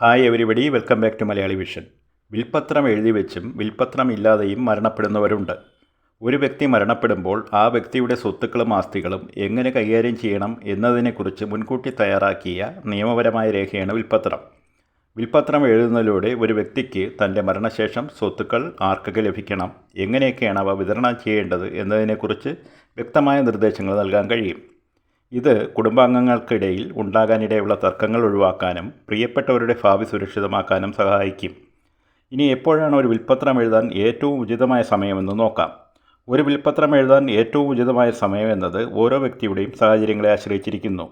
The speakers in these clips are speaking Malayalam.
Hi everybody, welcome back to Malayali vision. വിൽപ്പത്രം എഴുതി വെച്ചും വിൽപ്പത്രം ഇല്ലാതെയും മരണപ്പെടുന്നവരുണ്ട്. ഒരു വ്യക്തി മരണപ്പെടുമ്പോൾ ആ വ്യക്തിയുടെ സ്വത്തുക്കളും ആസ്തികളും എങ്ങനെ കൈകാര്യം ചെയ്യണം എന്നതിനെക്കുറിച്ച് മുൻകൂട്ടി തയ്യാറാക്കിയ നിയമപരമായ രേഖയാണ് വിൽപ്പത്രം. വിൽപ്പത്രം എഴുതുന്നതിലൂടെ ഒരു വ്യക്തിക്ക് തൻ്റെ മരണശേഷം സ്വത്തുക്കൾ ആർക്കൊക്കെ ലഭിക്കണം, എങ്ങനെയൊക്കെയാണ് അവ വിതരണം ചെയ്യേണ്ടത് എന്നതിനെക്കുറിച്ച് വ്യക്തമായ നിർദ്ദേശങ്ങൾ നൽകാൻ കഴിയും. ഇത് കുടുംബാംഗങ്ങൾക്കിടയിൽ ഉണ്ടാകാനിടയുള്ള തർക്കങ്ങൾ ഒഴിവാക്കാനും പ്രിയപ്പെട്ടവരുടെ ഭാവി സുരക്ഷിതമാക്കാനും സഹായിക്കും. ഇനി എപ്പോഴാണ് ഒരു വിൽപ്പത്രം എഴുതാൻ ഏറ്റവും ഉചിതമായ സമയമെന്ന് നോക്കാം. ഒരു വിൽപ്പത്രം എഴുതാൻ ഏറ്റവും ഉചിതമായ സമയം എന്നത് ഓരോ വ്യക്തിയുടെയും സാഹചര്യങ്ങളെ ആശ്രയിച്ചിരിക്കുന്നു.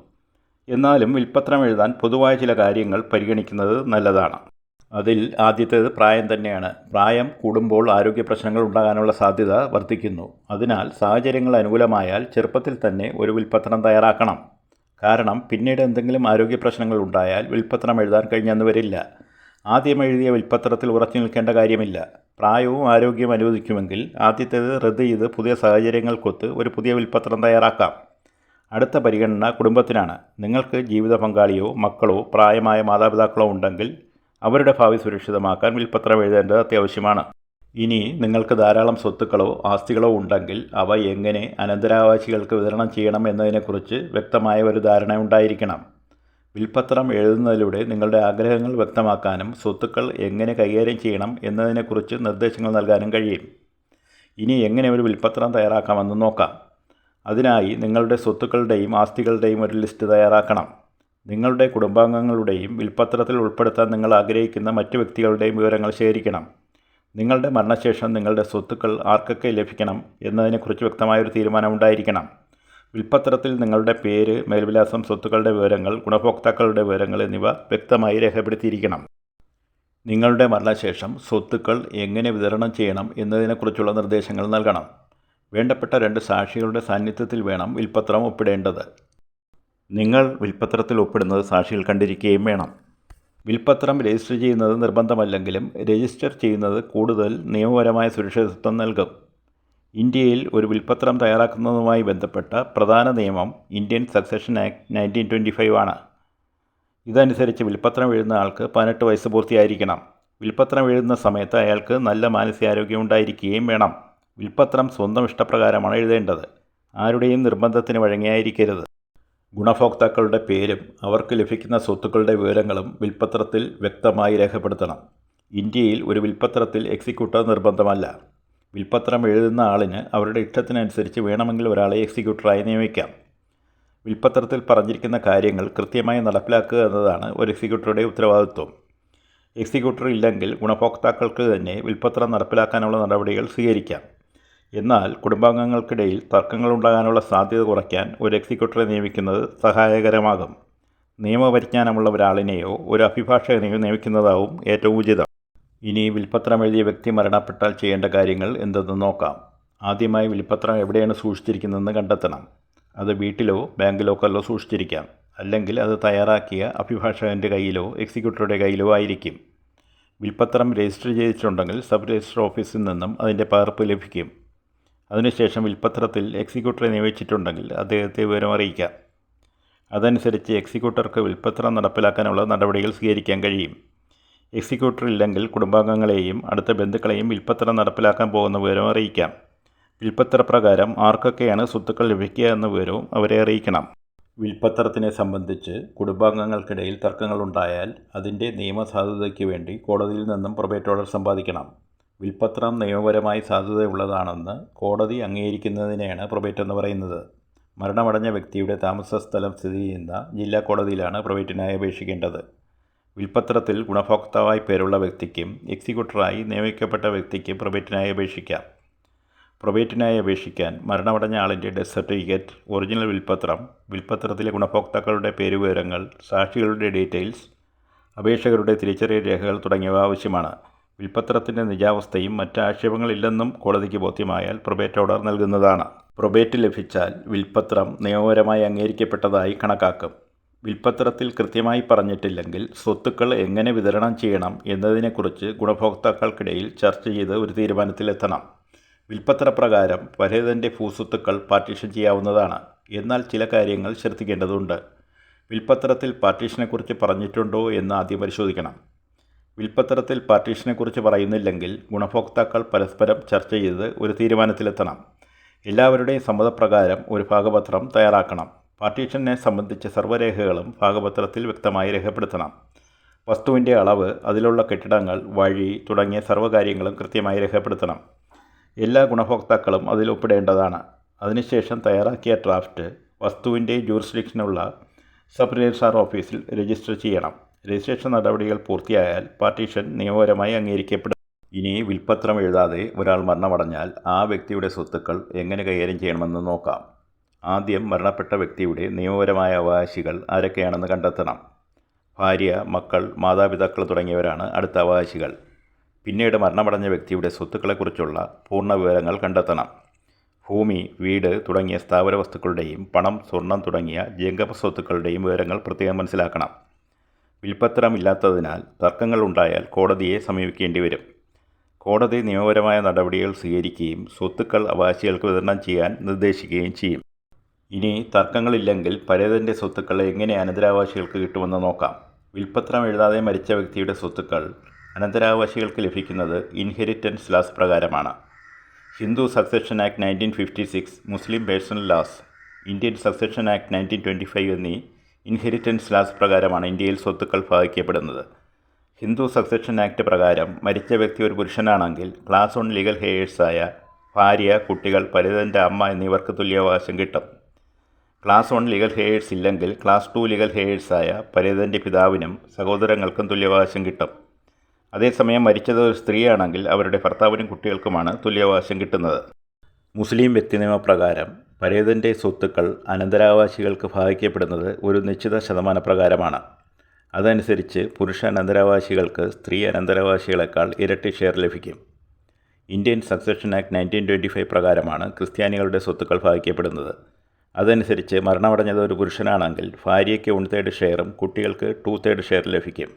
എന്നാലും വിൽപ്പത്രം എഴുതാൻ പൊതുവായ ചില കാര്യങ്ങൾ പരിഗണിക്കുന്നത് നല്ലതാണ്. അതിൽ ആദ്യത്തേത് പ്രായം തന്നെയാണ്. പ്രായം കൂടുമ്പോൾ ആരോഗ്യ പ്രശ്നങ്ങൾ ഉണ്ടാകാനുള്ള സാധ്യത വർദ്ധിക്കുന്നു. അതിനാൽ സാഹചര്യങ്ങൾ അനുകൂലമായാൽ ചെറുപ്പത്തിൽ തന്നെ ഒരു വിൽപ്പത്രം തയ്യാറാക്കണം. കാരണം പിന്നീട് എന്തെങ്കിലും ആരോഗ്യ പ്രശ്നങ്ങൾ ഉണ്ടായാൽ വിൽപ്പത്രം എഴുതാൻ കഴിഞ്ഞെന്ന് വരില്ല. ആദ്യം എഴുതിയ വിൽപ്പത്രത്തിൽ ഉറച്ചു നിൽക്കേണ്ട കാര്യമില്ല. പ്രായവും ആരോഗ്യവും അനുവദിക്കുമെങ്കിൽ ആദ്യത്തേത് റദ്ദ് ചെയ്ത് പുതിയ സാഹചര്യങ്ങൾക്കൊത്ത് ഒരു പുതിയ വിൽപ്പത്രം തയ്യാറാക്കാം. അടുത്ത പരിഗണന കുടുംബത്തിനാണ്. നിങ്ങൾക്ക് ജീവിത പങ്കാളിയോ മക്കളോ പ്രായമായ മാതാപിതാക്കളോ ഉണ്ടെങ്കിൽ അവരുടെ ഭാവി സുരക്ഷിതമാക്കാൻ വിൽപ്പത്രം എഴുതേണ്ടത് അത്യാവശ്യമാണ്. ഇനി നിങ്ങൾക്ക് ധാരാളം സ്വത്തുക്കളോ ആസ്തികളോ ഉണ്ടെങ്കിൽ അവ എങ്ങനെ അനന്തരാവകാശികൾക്ക് വിതരണം ചെയ്യണം എന്നതിനെക്കുറിച്ച് വ്യക്തമായ ഒരു ധാരണ ഉണ്ടായിരിക്കണം. വിൽപ്പത്രം എഴുതുന്നതിലൂടെ നിങ്ങളുടെ ആഗ്രഹങ്ങൾ വ്യക്തമാക്കാനും സ്വത്തുക്കൾ എങ്ങനെ കൈകാര്യം ചെയ്യണം എന്നതിനെക്കുറിച്ച് നിർദ്ദേശങ്ങൾ നൽകാനും കഴിയും. ഇനി എങ്ങനെ ഒരു വിൽപ്പത്രം തയ്യാറാക്കാമെന്ന് നോക്കാം. അതിനായി നിങ്ങളുടെ സ്വത്തുക്കളുടെയും ആസ്തികളുടെയും ഒരു ലിസ്റ്റ് തയ്യാറാക്കണം. നിങ്ങളുടെ കുടുംബാംഗങ്ങളുടെയും വിൽപ്പത്രത്തിൽ ഉൾപ്പെടുത്താൻ നിങ്ങൾ ആഗ്രഹിക്കുന്ന മറ്റു വ്യക്തികളുടെയും വിവരങ്ങൾ ശേഖരിക്കണം. നിങ്ങളുടെ മരണശേഷം നിങ്ങളുടെ സ്വത്തുക്കൾ ആർക്കൊക്കെ ലഭിക്കണം എന്നതിനെക്കുറിച്ച് വ്യക്തമായൊരു തീരുമാനമുണ്ടായിരിക്കണം. വിൽപ്പത്രത്തിൽ നിങ്ങളുടെ പേര്, മേൽവിലാസം, സ്വത്തുക്കളുടെ വിവരങ്ങൾ, ഗുണഭോക്താക്കളുടെ വിവരങ്ങൾ എന്നിവ വ്യക്തമായി രേഖപ്പെടുത്തിയിരിക്കണം. നിങ്ങളുടെ മരണശേഷം സ്വത്തുക്കൾ എങ്ങനെ വിതരണം ചെയ്യണം എന്നതിനെക്കുറിച്ചുള്ള നിർദ്ദേശങ്ങൾ നൽകണം. വേണ്ടപ്പെട്ട 2 സാക്ഷികളുടെ സാന്നിധ്യത്തിൽ വേണം വിൽപ്പത്രം ഒപ്പിടേണ്ടത്. നിങ്ങൾ വിൽപ്പത്രത്തിൽ ഒപ്പിടുന്നത് സാക്ഷികൾ കണ്ടിരിക്കുകയും വേണം. വിൽപ്പത്രം രജിസ്റ്റർ ചെയ്യുന്നത് നിർബന്ധമല്ലെങ്കിലും രജിസ്റ്റർ ചെയ്യുന്നത് കൂടുതൽ നിയമപരമായ സുരക്ഷിതത്വം നൽകും. ഇന്ത്യയിൽ ഒരു വിൽപ്പത്രം തയ്യാറാക്കുന്നതുമായി ബന്ധപ്പെട്ട പ്രധാന നിയമം ഇന്ത്യൻ സക്സഷൻ ആക്ട് 1925 ആണ്. ഇതനുസരിച്ച് വിൽപ്പത്രം എഴുതുന്ന ആൾക്ക് 18 വയസ്സ് പൂർത്തിയായിരിക്കണം. വിൽപ്പത്രം എഴുതുന്ന സമയത്ത് അയാൾക്ക് നല്ല മാനസികാരോഗ്യം ഉണ്ടായിരിക്കുകയും വേണം. വിൽപ്പത്രം സ്വന്തം ഇഷ്ടപ്രകാരമാണ് എഴുതേണ്ടത്. ആരുടെയും നിർബന്ധത്തിന് വഴങ്ങിയായിരിക്കരുത്. ഗുണഭോക്താക്കളുടെ പേരും അവർക്ക് ലഭിക്കുന്ന സ്വത്തുക്കളുടെ വിവരങ്ങളും വിൽപ്പത്രത്തിൽ വ്യക്തമായി രേഖപ്പെടുത്തണം. ഇന്ത്യയിൽ ഒരു വിൽപ്പത്രത്തിൽ എക്സിക്യൂട്ടർ നിർബന്ധമല്ല. വിൽപ്പത്രം എഴുതുന്ന ആളിന് അവരുടെ ഇഷ്ടത്തിനനുസരിച്ച് വേണമെങ്കിൽ ഒരാളെ എക്സിക്യൂട്ടറായി നിയമിക്കാം. വിൽപ്പത്രത്തിൽ പറഞ്ഞിരിക്കുന്ന കാര്യങ്ങൾ കൃത്യമായി നടപ്പിലാക്കുക എന്നതാണ് ഒരു എക്സിക്യൂട്ടറുടെ ഉത്തരവാദിത്വം. എക്സിക്യൂട്ടർ ഇല്ലെങ്കിൽ ഗുണഭോക്താക്കൾക്ക് തന്നെ വിൽപ്പത്രം നടപ്പിലാക്കാനുള്ള നടപടികൾ സ്വീകരിക്കാം. എന്നാൽ കുടുംബാംഗങ്ങൾക്കിടയിൽ തർക്കങ്ങളുണ്ടാകാനുള്ള സാധ്യത കുറയ്ക്കാൻ ഒരു എക്സിക്യൂട്ടറെ നിയമിക്കുന്നത് സഹായകരമാകും. നിയമപരിജ്ഞാനമുള്ള ഒരാളിനെയോ ഒരു അഭിഭാഷകനെയോ നിയമിക്കുന്നതാവും ഏറ്റവും ഉചിതം. ഇനി വിൽപ്പത്രം എഴുതിയ വ്യക്തി മരണപ്പെട്ടാൽ ചെയ്യേണ്ട കാര്യങ്ങൾ എന്തെന്ന് നോക്കാം. ആദ്യമായി വിൽപ്പത്രം എവിടെയാണ് സൂക്ഷിച്ചിരിക്കുന്നതെന്ന് കണ്ടെത്തണം. അത് വീട്ടിലോ ബാങ്ക് ലോക്കറിലോ സൂക്ഷിച്ചിരിക്കാം. അല്ലെങ്കിൽ അത് തയ്യാറാക്കിയ അഭിഭാഷകൻ്റെ കയ്യിലോ എക്സിക്യൂട്ടറുടെ കയ്യിലോ ആയിരിക്കും. വിൽപ്പത്രം രജിസ്റ്റർ ചെയ്തിട്ടുണ്ടെങ്കിൽ സബ് രജിസ്റ്റർ ഓഫീസിൽ നിന്നും അതിൻ്റെ പകർപ്പ് ലഭിക്കും. അതിനുശേഷം വിൽപ്പത്രത്തിൽ എക്സിക്യൂട്ടറെ നിയമിച്ചിട്ടുണ്ടെങ്കിൽ അദ്ദേഹത്തെ വിവരം അറിയിക്കാം. അതനുസരിച്ച് എക്സിക്യൂട്ടർക്ക് വിൽപ്പത്രം നടപ്പിലാക്കാനുള്ള നടപടികൾ സ്വീകരിക്കാൻ കഴിയും. എക്സിക്യൂട്ടർ ഇല്ലെങ്കിൽ കുടുംബാംഗങ്ങളെയും അടുത്ത ബന്ധുക്കളെയും വിൽപ്പത്രം നടപ്പിലാക്കാൻ പോകുന്ന വിവരം അറിയിക്കാം. വിൽപ്പത്രപ്രകാരം ആർക്കൊക്കെയാണ് സ്വത്തുക്കൾ ലഭിക്കുക എന്ന വിവരവും അവരെ അറിയിക്കണം. വിൽപ്പത്രത്തിനെ സംബന്ധിച്ച് കുടുംബാംഗങ്ങൾക്കിടയിൽ തർക്കങ്ങളുണ്ടായാൽ അതിൻ്റെ നിയമസാധുതയ്ക്ക് വേണ്ടി കോടതിയിൽ നിന്നും പ്രൊബേറ്റ് ഓർഡർ സമ്പാദിക്കണം. വിൽപ്പത്രം നിയമപരമായി സാധുതയുള്ളതാണെന്ന് കോടതി അംഗീകരിക്കുന്നതിനെയാണ് പ്രൊബേറ്റ് എന്ന് പറയുന്നത്. മരണമടഞ്ഞ വ്യക്തിയുടെ താമസ സ്ഥലം സ്ഥിതി ചെയ്യുന്ന ജില്ലാ കോടതിയിലാണ് പ്രൊബേറ്റിനായി അപേക്ഷിക്കേണ്ടത്. വിൽപ്പത്രത്തിൽ ഗുണഭോക്താവായി പേരുള്ള വ്യക്തിക്കും എക്സിക്യൂട്ടറായി നിയമിക്കപ്പെട്ട വ്യക്തിക്കും പ്രൊബേറ്റിനായി അപേക്ഷിക്കാം. പ്രൊബേറ്റിനായി അപേക്ഷിക്കാൻ മരണമടഞ്ഞ ആളിൻ്റെ ഡെത്ത് സർട്ടിഫിക്കറ്റ്, ഒറിജിനൽ വിൽപ്പത്രം, വിൽപ്പത്രത്തിലെ ഗുണഭോക്താക്കളുടെ പേരുവിവരങ്ങൾ, സാക്ഷികളുടെ ഡീറ്റെയിൽസ്, അപേക്ഷകരുടെ തിരിച്ചറിയൽ രേഖകൾ തുടങ്ങിയവ ആവശ്യമാണ്. വിൽപ്പത്രത്തിൻ്റെ നിജാവസ്ഥയും മറ്റ് ആക്ഷേപങ്ങളില്ലെന്നും കോടതിക്ക് ബോധ്യമായാൽ പ്രൊബേറ്റ് ഓർഡർ നൽകുന്നതാണ്. പ്രൊബേറ്റ് ലഭിച്ചാൽ വിൽപ്പത്രം നിയമപരമായി അംഗീകരിക്കപ്പെട്ടതായി കണക്കാക്കും. വിൽപ്പത്രത്തിൽ കൃത്യമായി പറഞ്ഞിട്ടില്ലെങ്കിൽ സ്വത്തുക്കൾ എങ്ങനെ വിതരണം ചെയ്യണം എന്നതിനെക്കുറിച്ച് ഗുണഭോക്താക്കൾക്കിടയിൽ ചർച്ച ചെയ്ത് ഒരു തീരുമാനത്തിലെത്തണം. വിൽപ്പത്രപ്രകാരം പരേതൻ്റെ ഭൂസ്വത്തുക്കൾ പാർട്ടീഷൻ ചെയ്യാവുന്നതാണ്. എന്നാൽ ചില കാര്യങ്ങൾ ശ്രദ്ധിക്കേണ്ടതുണ്ട്. വിൽപ്പത്രത്തിൽ പാർട്ടീഷനെക്കുറിച്ച് പറഞ്ഞിട്ടുണ്ടോ എന്ന് ആദ്യം പരിശോധിക്കണം. വിൽപ്പത്രത്തിൽ പാർട്ടീഷനെക്കുറിച്ച് പറയുന്നില്ലെങ്കിൽ ഗുണഭോക്താക്കൾ പരസ്പരം ചർച്ച ചെയ്ത് ഒരു തീരുമാനത്തിലെത്തണം. എല്ലാവരുടെയും സമ്മതപ്രകാരം ഒരു ഭാഗപത്രം തയ്യാറാക്കണം. പാർട്ടീഷനെ സംബന്ധിച്ച സർവ്വരേഖകളും ഭാഗപത്രത്തിൽ വ്യക്തമായി രേഖപ്പെടുത്തണം. വസ്തുവിൻ്റെ അളവ്, അതിലുള്ള കെട്ടിടങ്ങൾ, വഴി തുടങ്ങിയ സർവ്വകാര്യങ്ങളും കൃത്യമായി രേഖപ്പെടുത്തണം. എല്ലാ ഗുണഭോക്താക്കളും അതിൽ ഒപ്പിടേണ്ടതാണ്. അതിനുശേഷം തയ്യാറാക്കിയ ഡ്രാഫ്റ്റ് വസ്തുവിൻ്റെ ജൂറിസ്ഡിക്ഷനുള്ള സബ് രജിസ്ട്രാർ ഓഫീസിൽ രജിസ്റ്റർ ചെയ്യണം. രജിസ്ട്രേഷൻ നടപടികൾ പൂർത്തിയായാൽ പാർട്ടീഷൻ നിയമപരമായി അംഗീകരിക്കപ്പെടും. ഇനി വിൽപ്പത്രം എഴുതാതെ ഒരാൾ മരണമടഞ്ഞാൽ ആ വ്യക്തിയുടെ സ്വത്തുക്കൾ എങ്ങനെ കൈകാര്യം ചെയ്യണമെന്ന് നോക്കാം. ആദ്യം മരണപ്പെട്ട വ്യക്തിയുടെ നിയമപരമായ അവകാശികൾ ആരൊക്കെയാണെന്ന് കണ്ടെത്തണം. ഭാര്യ, മക്കൾ, മാതാപിതാക്കൾ തുടങ്ങിയവരാണ് അടുത്ത അവകാശികൾ. പിന്നീട് മരണമടഞ്ഞ വ്യക്തിയുടെ സ്വത്തുക്കളെക്കുറിച്ചുള്ള പൂർണ്ണ വിവരങ്ങൾ കണ്ടെത്തണം. ഭൂമി, വീട് തുടങ്ങിയ സ്ഥാവര വസ്തുക്കളുടെയും പണം, സ്വർണം തുടങ്ങിയ ജംഗമ സ്വത്തുക്കളുടെയും വിവരങ്ങൾ പ്രത്യേകം മനസ്സിലാക്കണം. വിൽപ്പത്രം ഇല്ലാത്തതിനാൽ തർക്കങ്ങൾ ഉണ്ടായാൽ കോടതിയെ സമീപിക്കേണ്ടി വരും. കോടതി നിയമപരമായ നടപടികൾ സ്വീകരിക്കുകയും സ്വത്തുക്കൾ അവകാശികൾക്ക് വിതരണം ചെയ്യാൻ നിർദ്ദേശിക്കുകയും ചെയ്യും. ഇനി തർക്കങ്ങളില്ലെങ്കിൽ പരേതൻ്റെ സ്വത്തുക്കൾ എങ്ങനെ അനന്തരാവകാശികൾക്ക് കിട്ടുമെന്ന് നോക്കാം. വിൽപ്പത്രം എഴുതാതെ മരിച്ച വ്യക്തിയുടെ സ്വത്തുക്കൾ അനന്തരാവകാശികൾക്ക് ലഭിക്കുന്നത് ഇൻഹെറിറ്റൻസ് ലാസ് പ്രകാരമാണ്. Hindu succession act 1956, Muslim personal laws, Indian succession act 1925 എന്നീ ഇൻഹെറിറ്റൻസ് ലാസ് പ്രകാരമാണ് ഇന്ത്യയിൽ സ്വത്തുക്കൾ ഭാഗിക്കപ്പെടുന്നത്. ഹിന്ദു സക്സഷൻ ആക്ട് പ്രകാരം മരിച്ച വ്യക്തി ഒരു പുരുഷനാണെങ്കിൽ ക്ലാസ് 1 ലീഗൽ ഹെയേഴ്സായ ഭാര്യ, കുട്ടികൾ, പരേതൻ്റെ അമ്മ എന്നിവർക്ക് തുല്യാവകാശം കിട്ടും. ക്ലാസ് 1 ലീഗൽ ഹെയേഴ്സ് ഇല്ലെങ്കിൽ ക്ലാസ് 2 ലീഗൽ ഹെയേഴ്സായ പരേതൻ്റെ പിതാവിനും സഹോദരങ്ങൾക്കും തുല്യാവകാശം കിട്ടും. അതേസമയം മരിച്ചത് ഒരു സ്ത്രീയാണെങ്കിൽ അവരുടെ ഭർത്താവിനും കുട്ടികൾക്കുമാണ് തുല്യാവകാശം കിട്ടുന്നത്. മുസ്ലിം വ്യക്തിനിയമപ്രകാരം പരേതൻ്റെ സ്വത്തുക്കൾ അനന്തരാവകാശികൾക്ക് ഭാഗിക്കപ്പെടുന്നത് ഒരു നിശ്ചിത ശതമാനപ്രകാരമാണ്. അതനുസരിച്ച് പുരുഷ അനന്തരാവകാശികൾക്ക് സ്ത്രീ അനന്തരാവകാശികളെക്കാൾ ഇരട്ടി ഷെയർ ലഭിക്കും. ഇന്ത്യൻ സക്സഷൻ ആക്ട് 1925 പ്രകാരമാണ് ക്രിസ്ത്യാനികളുടെ സ്വത്തുക്കൾ ഭാഗിക്കപ്പെടുന്നത്. അതനുസരിച്ച് മരണമടഞ്ഞത് ഒരു പുരുഷനാണെങ്കിൽ ഭാര്യയ്ക്ക് 1/3 ഷെയറും കുട്ടികൾക്ക് 2/3 ഷെയർ ലഭിക്കും.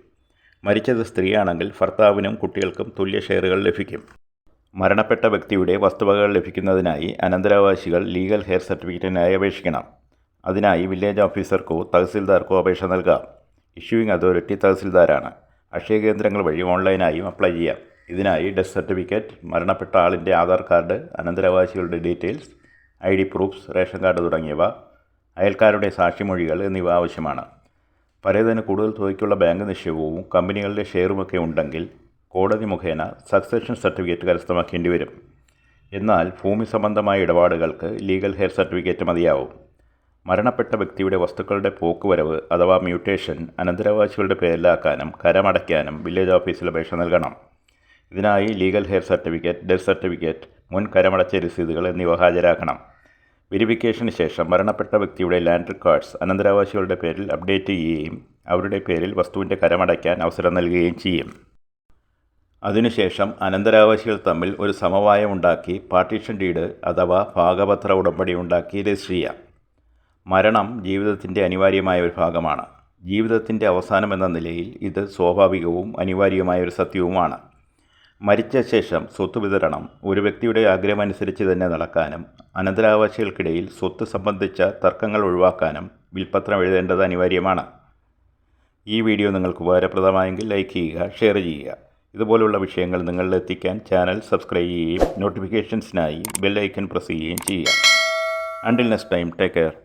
മരിച്ചത് സ്ത്രീയാണെങ്കിൽ ഭർത്താവിനും കുട്ടികൾക്കും തുല്യ ഷെയറുകൾ ലഭിക്കും. മരണപ്പെട്ട വ്യക്തിയുടെ വസ്തുവകകൾ ലഭിക്കുന്നതിനായി അനന്തരാവകാശികൾ ലീഗൽ ഹെയർ സർട്ടിഫിക്കറ്റിനായി അപേക്ഷിക്കണം. അതിനായി വില്ലേജ് ഓഫീസർക്കോ തഹസിൽദാർക്കോ അപേക്ഷ നൽകാം. Issuing authority തഹസിൽദാരാണ്. അക്ഷയ കേന്ദ്രങ്ങൾ വഴി ഓൺലൈനായും അപ്ലൈ ചെയ്യാം. ഇതിനായി ഡെത്ത് സർട്ടിഫിക്കറ്റ്, മരണപ്പെട്ട ആളിൻ്റെ ആധാർ കാർഡ്, അനന്തരാവകാശികളുടെ details, ID proofs, ration card തുടങ്ങിയവ, അയൽക്കാരുടെ സാക്ഷിമൊഴികൾ എന്നിവ ആവശ്യമാണ്. പരേതന് കൂടുതൽ തുകയ്ക്കുള്ള ബാങ്ക് നിക്ഷേപവും കമ്പനികളുടെ ഷെയറുമൊക്കെ ഉണ്ടെങ്കിൽ കോടതി മുഖേന സക്സഷൻ സർട്ടിഫിക്കറ്റ് കരസ്ഥമാക്കേണ്ടി വരും. എന്നാൽ ഭൂമി സംബന്ധമായ ഇടപാടുകൾക്ക് ലീഗൽ ഹെയർ സർട്ടിഫിക്കറ്റ് മതിയാവും. മരണപ്പെട്ട വ്യക്തിയുടെ വസ്തുക്കളുടെ പോക്കുവരവ് അഥവാ മ്യൂട്ടേഷൻ അനന്തരാവകാശികളുടെ പേരിലാക്കാനും കരമടയ്ക്കാനും വില്ലേജ് ഓഫീസിൽ അപേക്ഷ നൽകണം. ഇതിനായി legal hair certificate, death certificate, മുൻ കരമടച്ച രസീതുകൾ എന്നിവ ഹാജരാക്കണം. വെരിഫിക്കേഷന് ശേഷം മരണപ്പെട്ട വ്യക്തിയുടെ ലാൻഡ് റെക്കോർഡ്സ് അനന്തരാവകാശികളുടെ പേരിൽ അപ്ഡേറ്റ് ചെയ്യുകയും അവരുടെ പേരിൽ വസ്തുവിൻ്റെ കരമടയ്ക്കാൻ അവസരം നൽകുകയും ചെയ്യും. അതിനുശേഷം അനന്തരാവകാശികൾ തമ്മിൽ ഒരു സമവായം ഉണ്ടാക്കി പാർട്ടീഷൻ ഡീഡ് അഥവാ ഭാഗപത്ര ഉടമ്പടി ഉണ്ടാക്കി രജിസ്റ്റർ ചെയ്യാം. മരണം ജീവിതത്തിൻ്റെ അനിവാര്യമായ ഒരു ഭാഗമാണ്. ജീവിതത്തിൻ്റെ അവസാനം എന്ന നിലയിൽ ഇത് സ്വാഭാവികവും അനിവാര്യമായ ഒരു സത്യവുമാണ്. മരിച്ച ശേഷം സ്വത്ത് വിതരണം ഒരു വ്യക്തിയുടെ ആഗ്രഹമനുസരിച്ച് തന്നെ നടക്കാനും അനന്തരാവകാശികൾക്കിടയിൽ സ്വത്ത് സംബന്ധിച്ച തർക്കങ്ങൾ ഒഴിവാക്കാനും വിൽപ്പത്രം എഴുതേണ്ടത് അനിവാര്യമാണ്. ഈ വീഡിയോ നിങ്ങൾക്ക് ഉപകാരപ്രദമായെങ്കിൽ ലൈക്ക് ചെയ്യുക, ഷെയർ ചെയ്യുക. ഇതുപോലുള്ള വിഷയങ്ങൾ നിങ്ങളിലെത്തിക്കാൻ ചാനൽ സബ്സ്ക്രൈബ് ചെയ്യുകയും നോട്ടിഫിക്കേഷൻസിനായി ബെൽ ഐക്കൺ പ്രസ് ചെയ്യുകയും ചെയ്യുക. Until next time, take care.